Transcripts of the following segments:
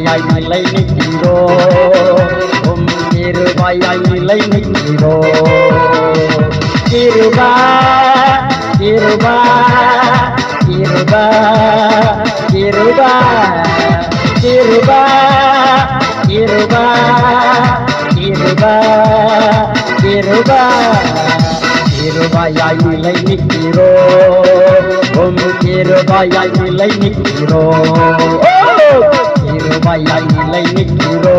கிருபையாய் நிலை நிற்கிறோ கிருபையாய் நிலை நிற்கிறோ கிருபா கிருபா கிருபா கிருபா கிருபா கிருபா கிருபா கிருபா கிருபையாய் நிலை நிற்கிறோ கிருபையாய் நிலை நிற்கிறோ கிருபையாய் நிலை நிற்கிறோ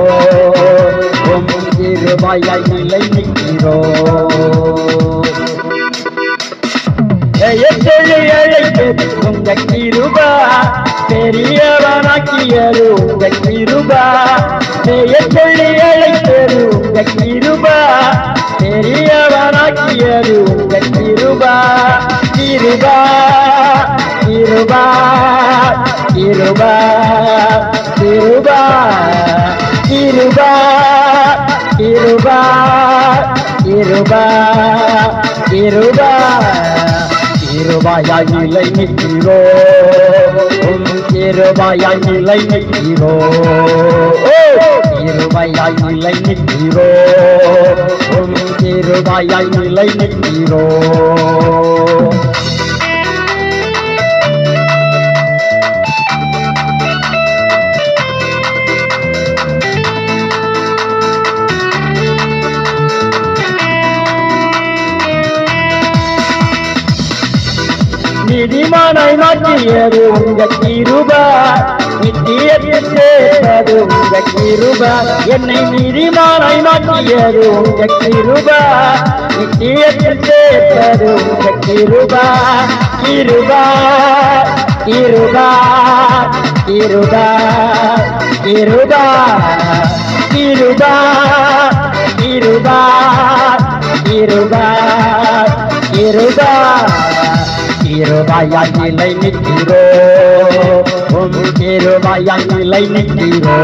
கிருபையாய் நிலை நிற்கிறோ அழைத்தது உங்க கிருபா பெரியவனாக்கியது உங்க கிருபா சொல்லி அழைத்தது உங்க கிருபா பெரியவனாக்கியது உங்க கிருபா கிருபா கிருபா கிருபா கிருபா கிருபா கிருபா கிருபா கிருபா கிருபையாய் நிலை நிற்கிறோ கிருபையாய் நிலை நிற்கிறோ கிருபையாய் நிலை நிற்கிறோ கிருபையாய் நிலை நிற்கிறோ நீதிமானை மாற்றியது உங்க கிருபா நித்தியத்தில் சேர்ப்பது உங்க கிருபா என்னை நீதிமானை மாற்றியது உங்க கிருபா நித்தியத்தில் சேர்ப்பது உங்க கிருபா கிருபா கிருபா கிருபா கிருபா கிருபா கிருபா கிருபா கிருபா கிருபையாய் நிலை நிற்கிறோ கிருபையாய் நிலை நிற்கிறோ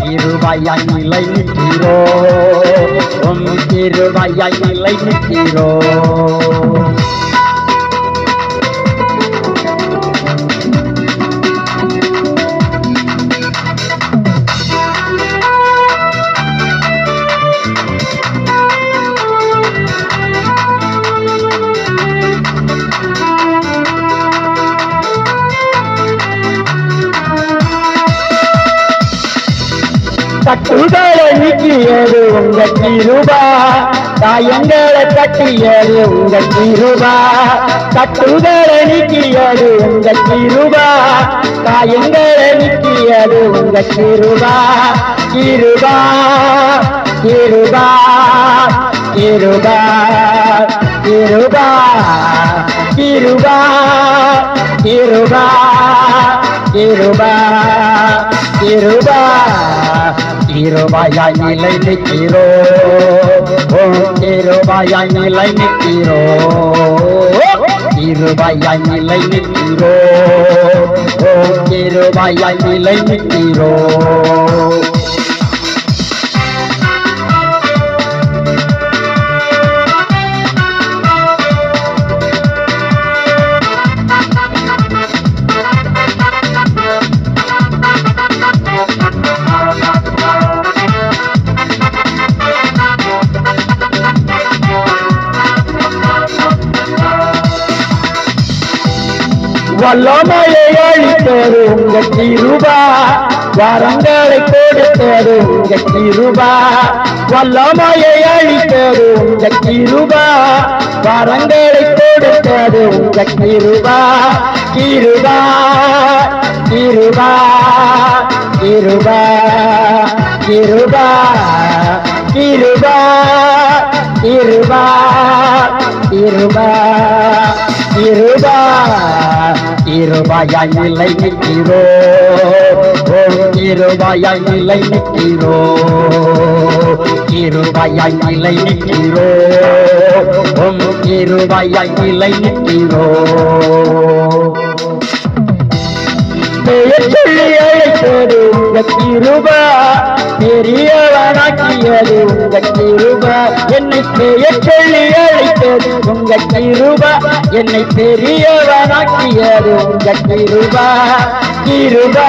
கிருபையாய் நிலை நிற்கிறோ கிருபையாய் நிலை நிற்கிறோ கட்டுகளை நீக்கியது உங்க கிருபா காயங்களை கட்டியது உங்க கிருபா கட்டுகளை நீக்கியது உங்க கிருபா காயங்களை நீக்கியது உங்க கிருபா கிருபா கிருபா கிருபா கிருபா கிருபா கிருபா கிருபா கிருபா கிருபையாய் நிலை நிற்கிறோ கிருபையாய் நிலை நிற்கிறோ கிருபையாய் நிலை நிற்கிறோ கிருபையாய் நிலை நிற்கிறோ வல்லமையை அளித்தது உங்க கிருபா வரங்களை கொடுத்தது உங்க கிருபா வல்லமையை அளித்தது உங்க கிருபா வரங்களை கொடுத்தது உங்க கிருபா கிருபா கிருபா கிருபா கிருபா கிருபா கிருபா கிருபா கிருபா கிருபையாய் நிலை நிற்கிறோ கிருபையாய் நிலை நிற்கிறோ கிருபையாய் நிலை நிற்கிறோ கிருபையாய் நிலை நிற்கிறோ சொல்லி அழைத்தது உங்க கிருபா பெரியவனாக்கியது உங்க கிருபா என்னை பெயர் சொல்லி அழைத்தது உங்க கிருபா என்னை பெரியவனாக்கியது உங்க கிருபா கிருபா